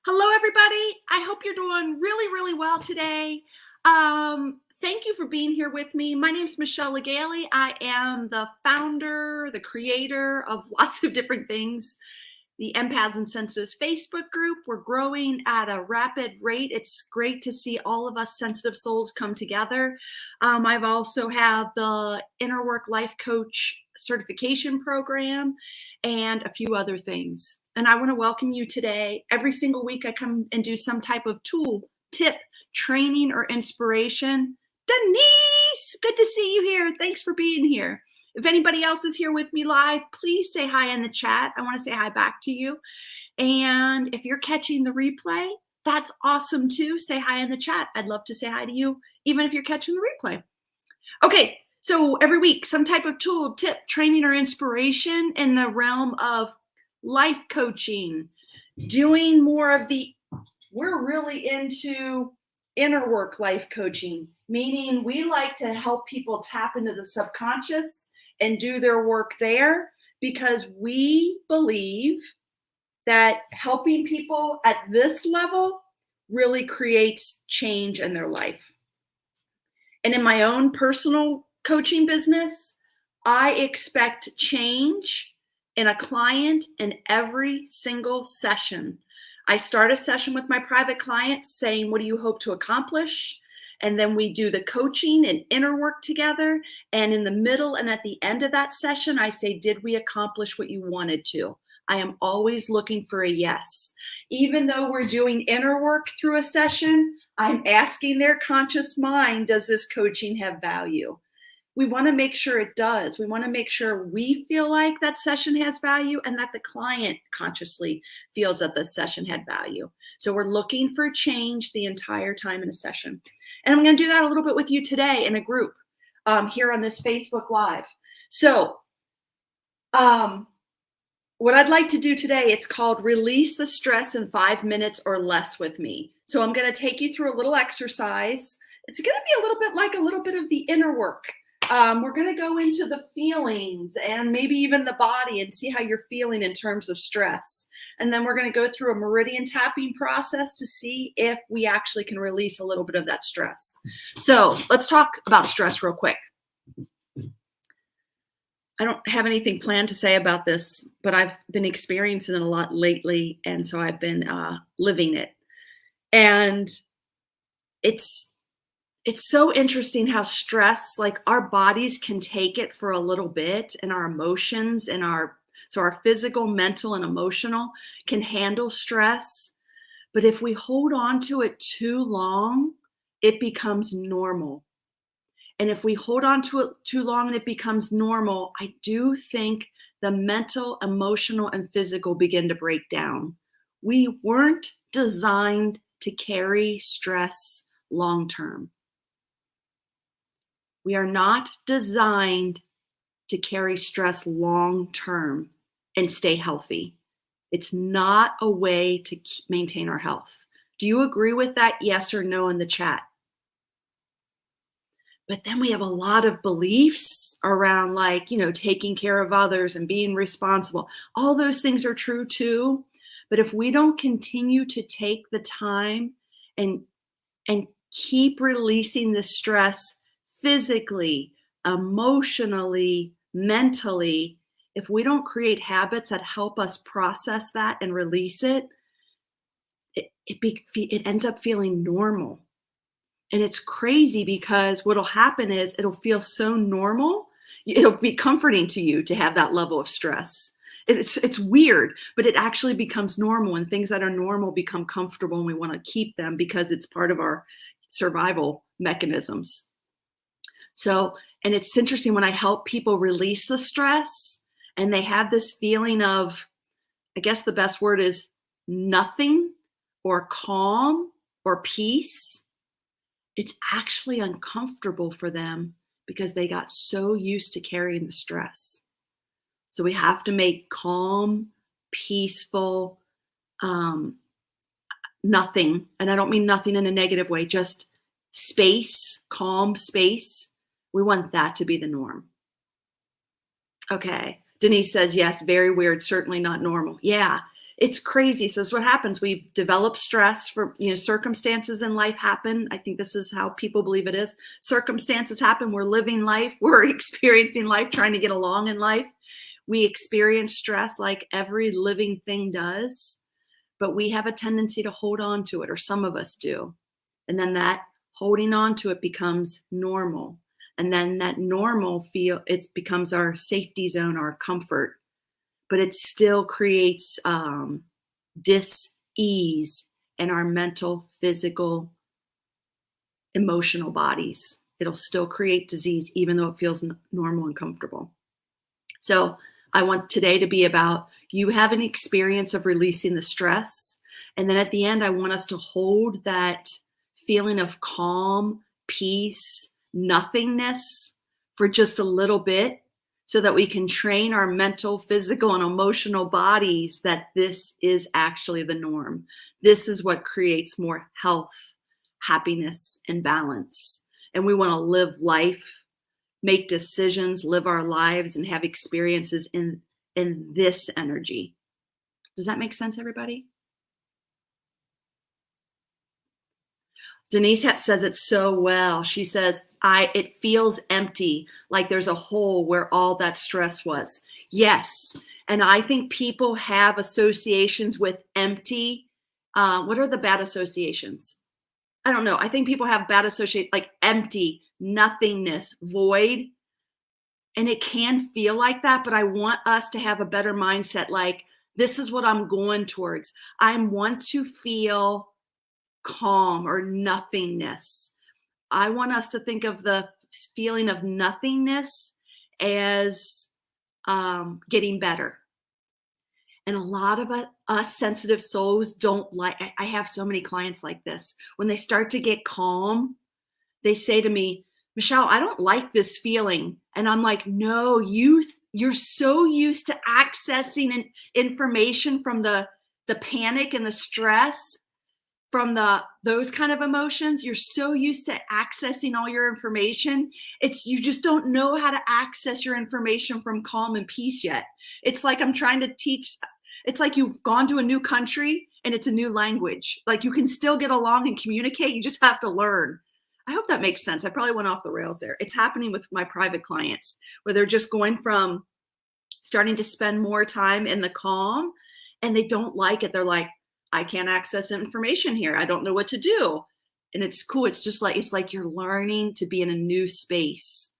Hello, everybody. I hope you're doing really, really well today. Thank you for being here with me. My name is Michelle Legaly. I am the founder, the creator of lots of different things. The Empaths and Sensitives Facebook group. We're growing at a rapid rate. It's great to see all of us sensitive souls come together. I've also have the Inner Work Life Coach certification program and a few other things. And I want to welcome you today. Every single week I come and do some type of tool, tip, training, or inspiration. Denise, good to see you here. Thanks for being here. If anybody else is here with me live, please say hi in the chat. I want to say hi back to you. And if you're catching the replay, that's awesome too. Say hi in the chat. I'd love to say hi to you, even if you're catching the replay. Okay, so every week, some type of tool, tip, training, or inspiration in the realm of life coaching, doing more of we're really into inner work life coaching, meaning we like to help people tap into the subconscious and do their work there because we believe that helping people at this level really creates change in their life. And in my own personal coaching business, I expect change in a client in every single session. I start a session with my private clients saying, what do you hope to accomplish? And then we do the coaching and inner work together. And in the middle and at the end of that session, I say, did we accomplish what you wanted to? I am always looking for a yes. Even though we're doing inner work through a session, I'm asking their conscious mind, does this coaching have value? We want to make sure it does. We want to make sure we feel like that session has value and that the client consciously feels that the session had value. So we're looking for change the entire time in a session. And I'm going to do that a little bit with you today in a group here on this Facebook Live. So what I'd like to do today, it's called Release the Stress in 5 minutes or less with me. So I'm going to take you through a little exercise. It's going to be a little bit like a little bit of the inner work. We're going to go into the feelings and maybe even the body and see how you're feeling in terms of stress. And then we're going to go through a meridian tapping process to see if we actually can release a little bit of that stress. So let's talk about stress real quick. I don't have anything planned to say about this, but I've been experiencing it a lot lately. And so I've been living it. And it's so interesting how stress, like our bodies can take it for a little bit, and our emotions and our physical, mental, and emotional can handle stress. But if we hold on to it too long, it becomes normal. And if we hold on to it too long and it becomes normal, I do think the mental, emotional, and physical begin to break down. We weren't designed to carry stress long term. We are not designed to carry stress long term and stay healthy. It's not a way to maintain our health. Do you agree with that? Yes or no in the chat. But then we have a lot of beliefs around taking care of others and being responsible. All those things are true too. But if we don't continue to take the time and keep releasing the stress physically, emotionally, mentally, if we don't create habits that help us process that and release it, it ends up feeling normal. And it's crazy because what'll happen is it'll feel so normal. It'll be comforting to you to have that level of stress. It's weird, but it actually becomes normal, and things that are normal become comfortable, and we want to keep them because it's part of our survival mechanisms. So, and it's interesting when I help people release the stress and they have this feeling of, I guess the best word is nothing or calm or peace. It's actually uncomfortable for them because they got so used to carrying the stress. So we have to make calm, peaceful, nothing. And I don't mean nothing in a negative way, just space, calm space. We want that to be the norm. Okay. Denise says, yes, very weird. Certainly not normal. Yeah. It's crazy. So it's what happens. We develop stress for, circumstances in life happen. I think this is how people believe it is. Circumstances happen. We're living life. We're experiencing life, trying to get along in life. We experience stress like every living thing does, but we have a tendency to hold on to it, or some of us do. And then that holding on to it becomes normal. And then that it becomes our safety zone, our comfort, but it still creates dis-ease in our mental, physical, emotional bodies. It'll still create disease, even though it feels normal and comfortable. So I want today to be about you have an experience of releasing the stress. And then at the end, I want us to hold that feeling of calm, peace, nothingness for just a little bit, so that we can train our mental, physical, and emotional bodies that this is actually the norm. This is what creates more health, happiness, and balance. And we want to live life, make decisions, live our lives, and have experiences in this energy. Does that make sense, everybody? Denise says it so well. She says, it feels empty, like there's a hole where all that stress was. Yes. And I think people have associations with empty. What are the bad associations? I don't know. I think people have bad associations like empty, nothingness, void. And it can feel like that, but I want us to have a better mindset. Like, this is what I'm going towards. I want to feel calm or nothingness. I want us to think of the feeling of nothingness as getting better. And a lot of us sensitive souls don't like, I have so many clients like this. When they start to get calm, they say to me, Michelle, I don't like this feeling. And I'm like, no, you're so used to accessing information from the panic and the stress, from those kind of emotions. You're so used to accessing all your information. You just don't know how to access your information from calm and peace yet. It's like I'm trying to teach. It's like you've gone to a new country and it's a new language. Like, you can still get along and communicate. You just have to learn. I hope that makes sense. I probably went off the rails there. It's happening with my private clients, where they're just going from starting to spend more time in the calm, and they don't like it. They're like, I can't access information here. I don't know what to do. And it's cool. It's like you're learning to be in a new space.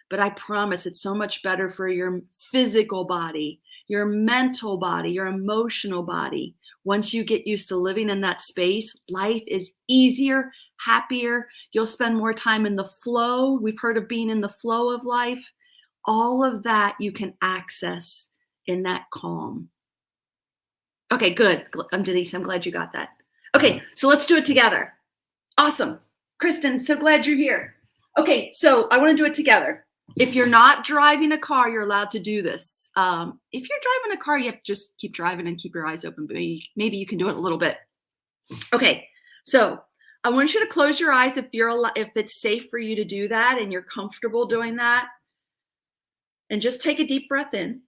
But I promise it's so much better for your physical body, your mental body, your emotional body. Once you get used to living in that space, life is easier, happier. You'll spend more time in the flow. We've heard of being in the flow of life. All of that you can access in that calm. Okay, good. Denise, I'm glad you got that. Okay, so let's do it together. Awesome. Kristen, so glad you're here. Okay, so I want to do it together. If you're not driving a car, you're allowed to do this. If you're driving a car, you have to just keep driving and keep your eyes open. But maybe you can do it a little bit. Okay, so I want you to close your eyes if it's safe for you to do that and you're comfortable doing that. And just take a deep breath in.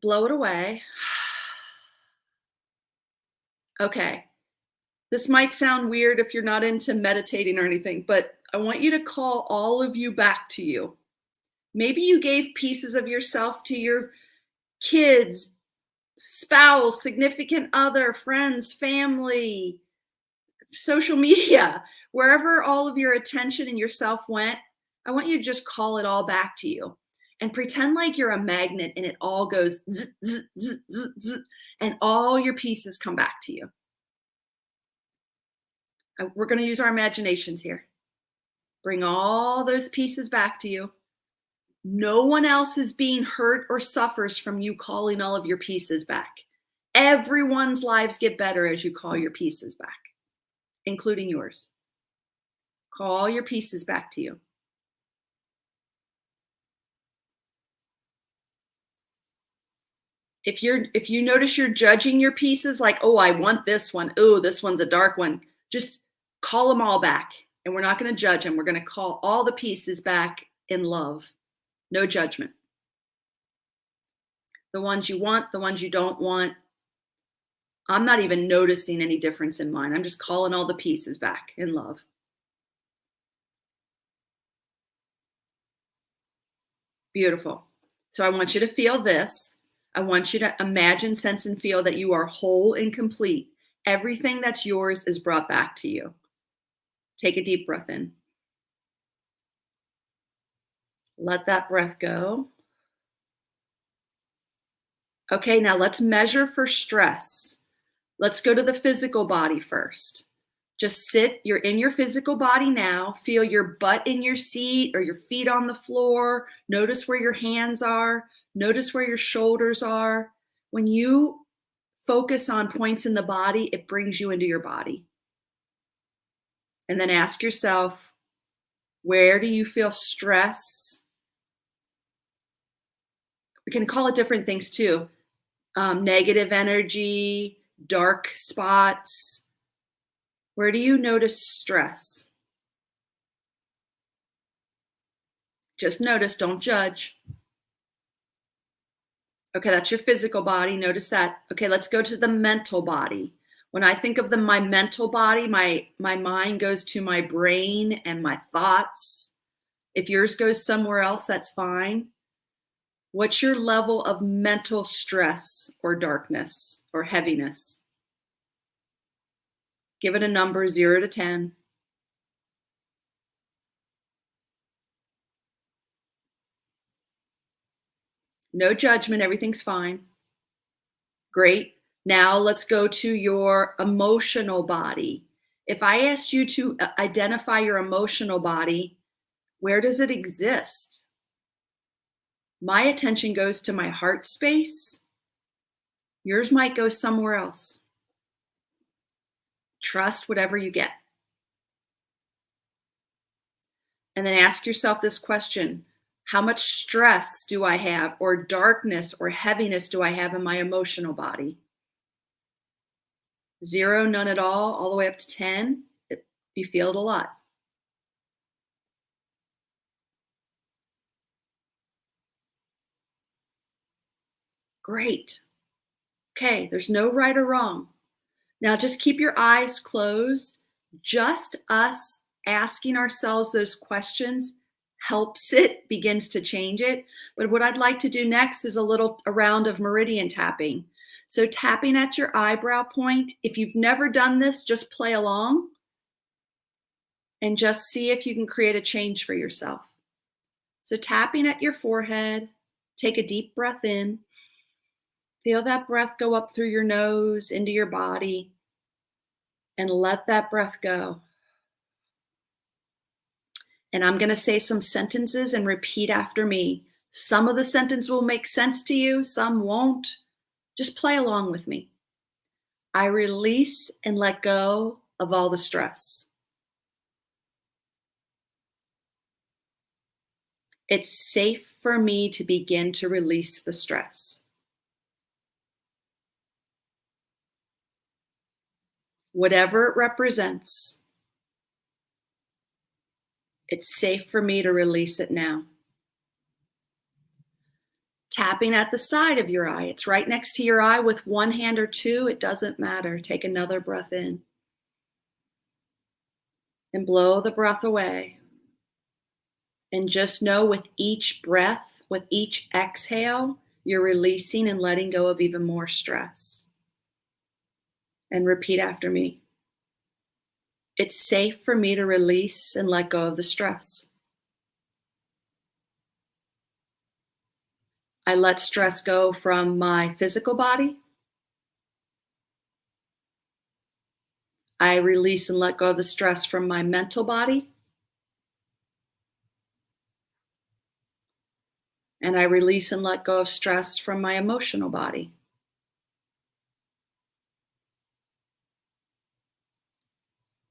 Blow it away. Okay. This might sound weird if you're not into meditating or anything, but I want you to call all of you back to you. Maybe you gave pieces of yourself to your kids, spouse, significant other, friends, family, social media, wherever all of your attention and yourself went. I want you to just call it all back to you. And pretend like you're a magnet and it all goes zzz, zzz, zzz, zzz, zzz, and all your pieces come back to you. We're going to use our imaginations here. Bring all those pieces back to you. No one else is being hurt or suffers from you calling all of your pieces back. Everyone's lives get better as you call your pieces back, including yours. Call all your pieces back to you. If you notice you're judging your pieces, like, oh, I want this one. Oh, this one's a dark one. Just call them all back. And we're not going to judge them. We're going to call all the pieces back in love. No judgment. The ones you want, the ones you don't want. I'm not even noticing any difference in mine. I'm just calling all the pieces back in love. Beautiful. So I want you to feel this. I want you to imagine, sense, and feel that you are whole and complete. Everything that's yours is brought back to you. Take a deep breath in. Let that breath go. Okay, now let's measure for stress. Let's go to the physical body first. Just sit, you're in your physical body now. Feel your butt in your seat or your feet on the floor. Notice where your hands are. Notice where your shoulders are. When you focus on points in the body, it brings you into your body. And then ask yourself, where do you feel stress? We can call it different things too. Negative energy, dark spots. Where do you notice stress? Just notice, don't judge. Okay, that's your physical body. Notice that. Okay, let's go to the mental body. When I think of my mental body, my mind goes to my brain and my thoughts. If yours goes somewhere else, that's fine. What's your level of mental stress or darkness or heaviness? Give it a number, 0 to 10. No judgment, everything's fine. Great. Now let's go to your emotional body. If I asked you to identify your emotional body, where does it exist? My attention goes to my heart space. Yours might go somewhere else. Trust whatever you get. And then ask yourself this question: how much stress do I have, or darkness or heaviness do I have in my emotional body? 0, none at all the way up to 10. You feel it a lot. Great. Okay, there's no right or wrong. Now just keep your eyes closed. Just us asking ourselves those questions helps it, begins to change it. But what I'd like to do next is a round of meridian tapping. So tapping at your eyebrow point. If you've never done this, just play along and just see if you can create a change for yourself. So tapping at your forehead, take a deep breath in. Feel that breath go up through your nose into your body, and let that breath go. And I'm going to say some sentences and repeat after me. Some of the sentence will make sense to you, some won't. Just play along with me. I release and let go of all the stress. It's safe for me to begin to release the stress. Whatever it represents, it's safe for me to release it now. Tapping at the side of your eye. It's right next to your eye with one hand or two. It doesn't matter. Take another breath in. And blow the breath away. And just know with each breath, with each exhale, you're releasing and letting go of even more stress. And repeat after me. It's safe for me to release and let go of the stress. I let stress go from my physical body. I release and let go of the stress from my mental body. And I release and let go of stress from my emotional body.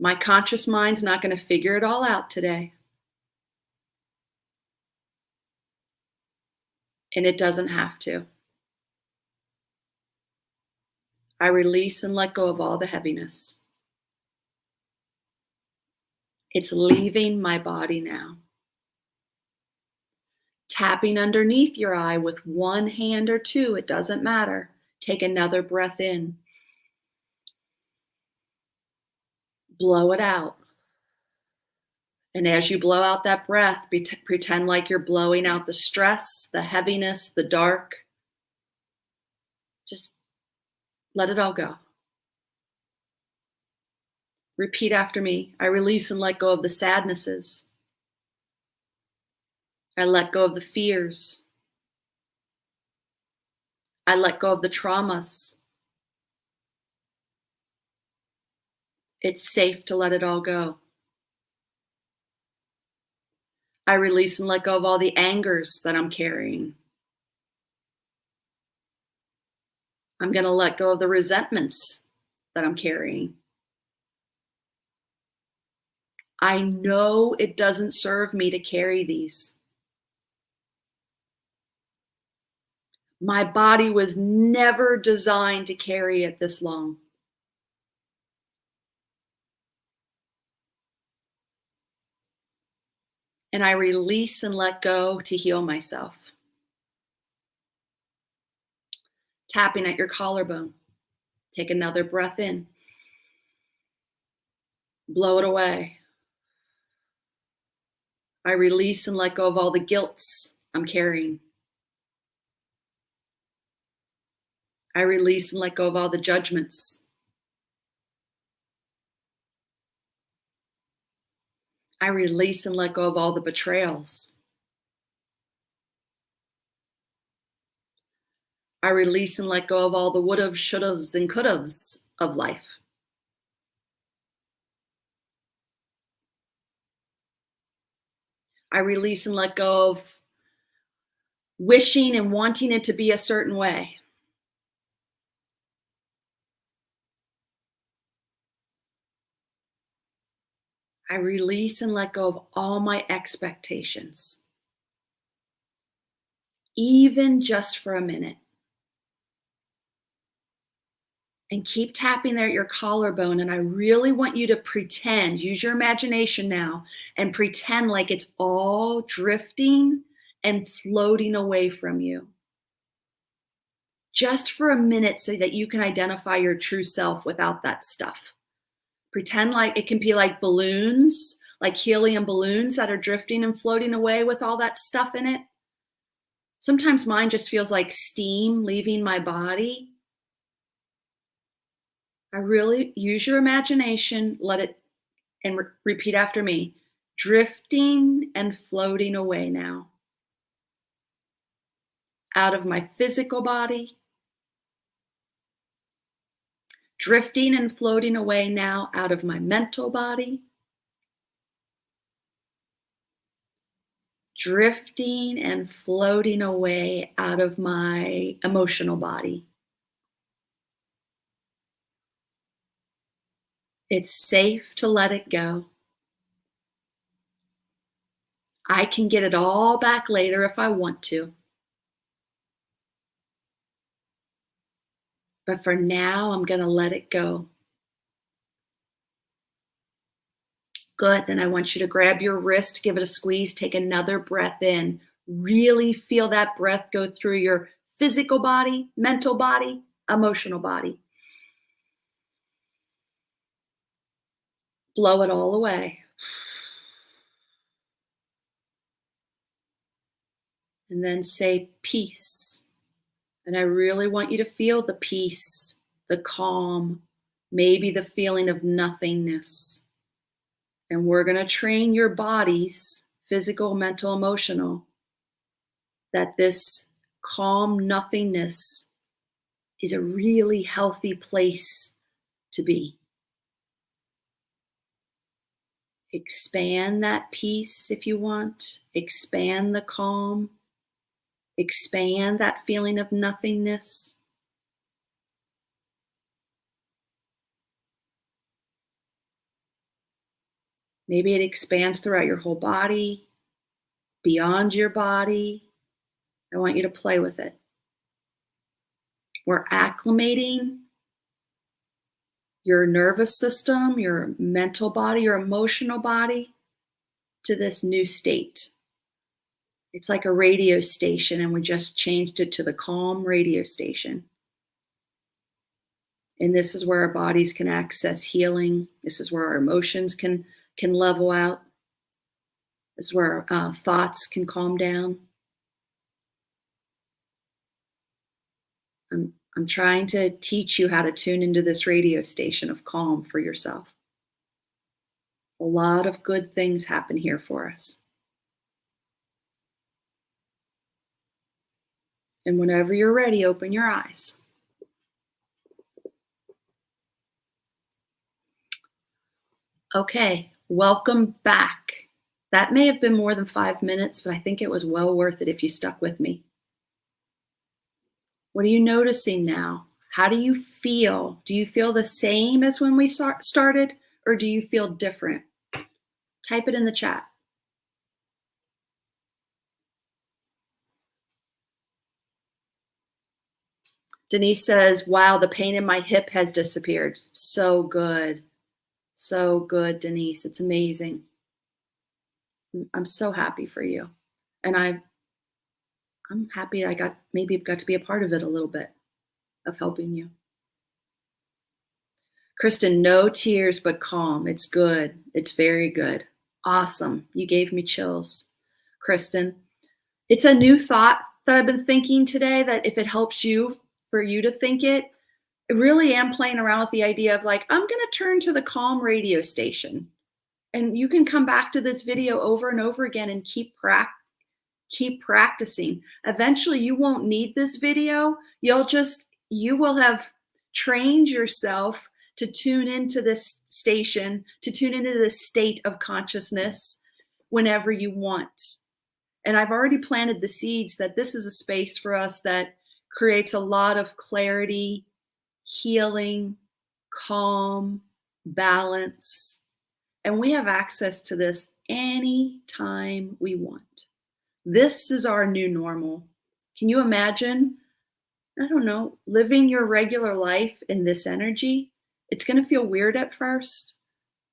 My conscious mind's not going to figure it all out today. And it doesn't have to. I release and let go of all the heaviness. It's leaving my body now. Tapping underneath your eye with one hand or two, it doesn't matter. Take another breath in. Blow it out. And as you blow out that breath, pretend like you're blowing out the stress, the heaviness, the dark. Just let it all go. Repeat after me. I release and let go of the sadnesses. I let go of the fears. I let go of the traumas. It's safe to let it all go. I release and let go of all the angers that I'm carrying. I'm going to let go of the resentments that I'm carrying. I know it doesn't serve me to carry these. My body was never designed to carry it this long. And I release and let go to heal myself. Tapping at your collarbone. Take another breath in. Blow it away. I release and let go of all the guilts I'm carrying. I release and let go of all the judgments. I release and let go of all the betrayals. I release and let go of all the would've, should'ves, and could'ves of life. I release and let go of wishing and wanting it to be a certain way. I release and let go of all my expectations, even just for a minute. And keep tapping there at your collarbone. And I really want you to pretend, use your imagination now, and pretend like it's all drifting and floating away from you. Just for a minute so that you can identify your true self without that stuff. Pretend like it can be like balloons, like helium balloons that are drifting and floating away with all that stuff in it. Sometimes mine just feels like steam leaving my body. I really use your imagination, let it, and repeat after me. Drifting and floating away now. Out of my physical body. Drifting and floating away now out of my mental body. Drifting and floating away out of my emotional body. It's safe to let it go. I can get it all back later if I want to. But for now, I'm going to let it go. Good. Then I want you to grab your wrist, give it a squeeze, take another breath in. Really feel that breath go through your physical body, mental body, emotional body. Blow it all away. And then say peace. And I really want you to feel the peace, the calm, maybe the feeling of nothingness. And we're going to train your bodies, physical, mental, emotional, that this calm nothingness is a really healthy place to be. Expand that peace if you want. Expand the calm. Expand that feeling of nothingness. Maybe it expands throughout your whole body, beyond your body. I want you to play with it. We're acclimating your nervous system, your mental body, your emotional body to this new state. It's like a radio station, and we just changed it to the Calm radio station. And this is where our bodies can access healing. This is where our emotions can level out. This is where thoughts can calm down. I'm trying to teach you how to tune into this radio station of calm for yourself. A lot of good things happen here for us. And whenever you're ready, open your eyes. Okay, welcome back. That may have been more than 5 minutes, but I think it was well worth it if you stuck with me. What are you noticing now? How do you feel? Do you feel the same as when we started, or do you feel different? Type it in the chat. Denise says, wow, the pain in my hip has disappeared. So good. So good, Denise. It's amazing. I'm so happy for you. And I'm happy I got to be a part of it a little bit, of helping you. Kristen, no tears, but calm. It's good. It's very good. Awesome. You gave me chills. Kristen, it's a new thought that I've been thinking today, that if it helps you, for you to think it, I really am playing around with the idea of like, I'm going to turn to the Calm radio station, and you can come back to this video over and over again and keep practicing. Eventually you won't need this video. You will have trained yourself to tune into this station, to tune into this state of consciousness whenever you want. And I've already planted the seeds that this is a space for us that creates a lot of clarity, healing, calm, balance. And we have access to this anytime we want. This is our new normal. Can you imagine, I don't know, living your regular life in this energy? It's going to feel weird at first.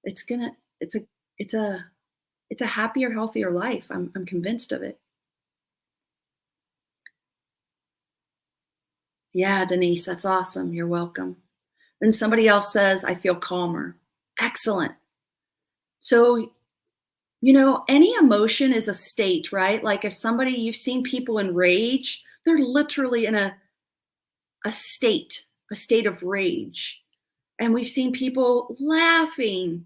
It's a happier, healthier life. I'm convinced of it. Yeah, Denise, that's awesome. You're welcome. Then somebody else says, I feel calmer. Excellent. So, any emotion is a state, right? Like if you've seen people in rage, they're literally in a state of rage. And we've seen people laughing.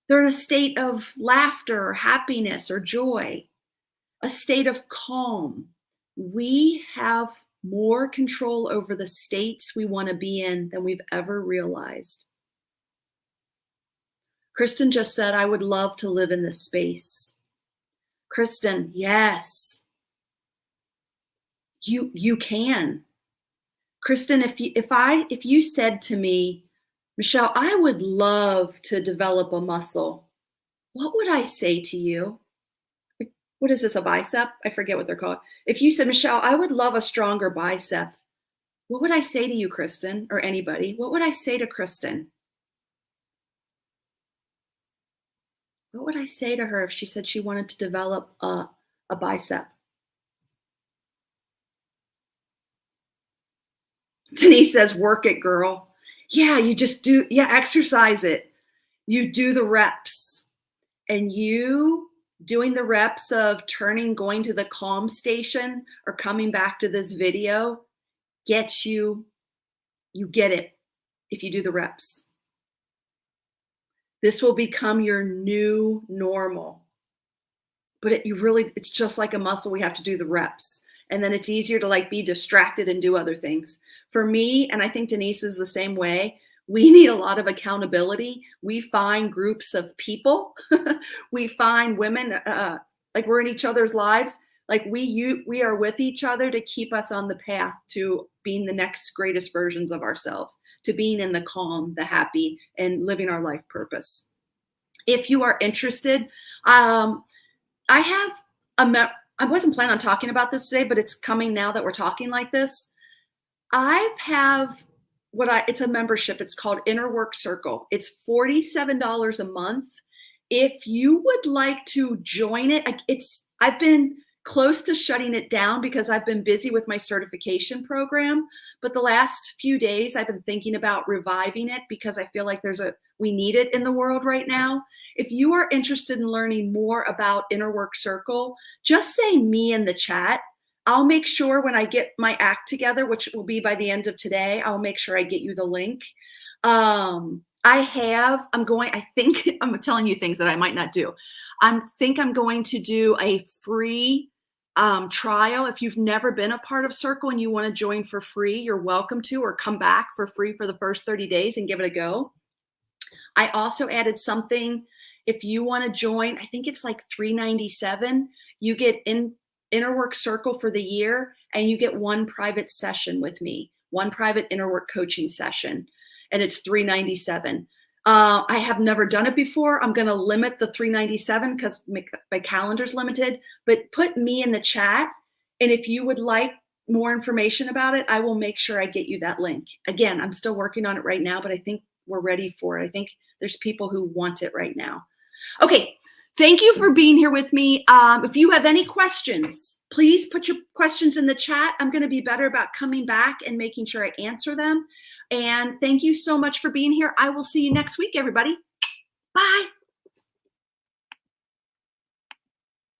They're in a state of laughter or happiness or joy, a state of calm. We have more control over the states we want to be in than we've ever realized. Kristen just said, I would love to live in this space. Kristen, yes, you can. Kristen, if you said to me, Michelle, I would love to develop a muscle, what would I say to you? What is this, a bicep? I forget what they're called. If you said, Michelle, I would love a stronger bicep, what would I say to you, Kristen, or anybody? What would I say to Kristen? What would I say to her if she said she wanted to develop a bicep? Denise says, work it, girl. Yeah, exercise it. You do the reps. And you doing the reps of going to the calm station or coming back to this video gets you get it if you do the reps. This will become your new normal. But it's just like a muscle. We have to do the reps. And then it's easier to be distracted and do other things. For me, and I think Denise is the same way, we need a lot of accountability. We find groups of people. We find women, we're in each other's lives. We are with each other to keep us on the path to being the next greatest versions of ourselves, to being in the calm, the happy, and living our life purpose. If you are interested, I wasn't planning on talking about this today, but it's coming now that we're talking like this. It's a membership. It's called Inner Work Circle. It's $47 a month. If you would like to join it, I've been close to shutting it down because I've been busy with my certification program. But the last few days, I've been thinking about reviving it because I feel like we need it in the world right now. If you are interested in learning more about Inner Work Circle, just say me in the chat. I'll make sure when I get my act together, which will be by the end of today, I'll make sure I get you the link. I think I'm telling you things that I might not do. I'm going to do a free trial. If you've never been a part of Circle and you want to join for free, you're welcome to, or come back for free for the first 30 days and give it a go. I also added something. If you want to join, I think it's like $397. You get Inner Work Circle for the year, and you get one private session with me, one private inner work coaching session, and it's $397. I have never done it before. I'm going to limit the $397 because my calendar's limited, but put me in the chat. And if you would like more information about it, I will make sure I get you that link. Again, I'm still working on it right now, but I think we're ready for it. I think there's people who want it right now. Okay. Thank you for being here with me. If you have any questions, please put your questions in the chat. I'm going to be better about coming back and making sure I answer them. And thank you so much for being here. I will see you next week, everybody. Bye.